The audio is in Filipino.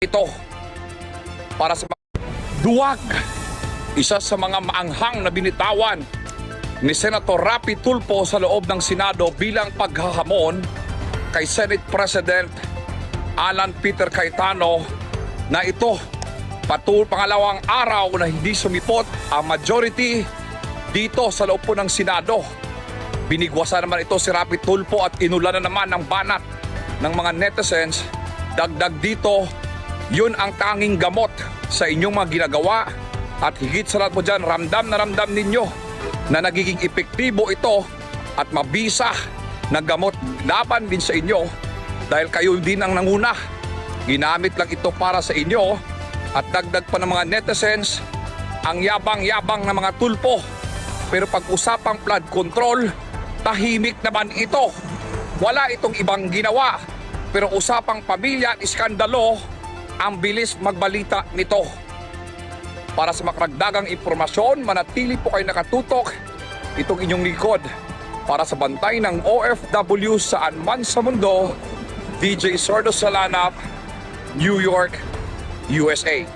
ito para sa duwag. Isa sa mga maanghang na binitawan ni Senator Rapi Tulfo sa loob ng Senado bilang paghahamon kay Senate President Alan Peter Cayetano na ito pangalawang araw na hindi sumipot ang majority dito sa loob po ng Senado. Binigwasa naman ito si Rapi Tulfo at inulan na naman ng banat ng mga netizens. Dagdag dito, yun ang tanging gamot sa inyong mga ginagawa at higit sa lahat po dyan, ramdam na ramdam ninyo na nagiging epektibo ito at mabisa na gamot laban din sa inyo dahil kayo din ang nanguna. Ginamit lang ito para sa inyo at dagdag pa ng mga netizens, ang yabang-yabang na mga Tulfo. Pero pag usapang flood control, tahimik naman ito. Wala itong ibang ginawa. Pero usapang pamilya at iskandalo, ang bilis magbalita nito. Para sa makaragdagang impormasyon, manatili po kayo nakatutok. Itong inyong likod para sa bantay ng OFW saan man sa mundo, DJ Sordo Salanap, New York, USA.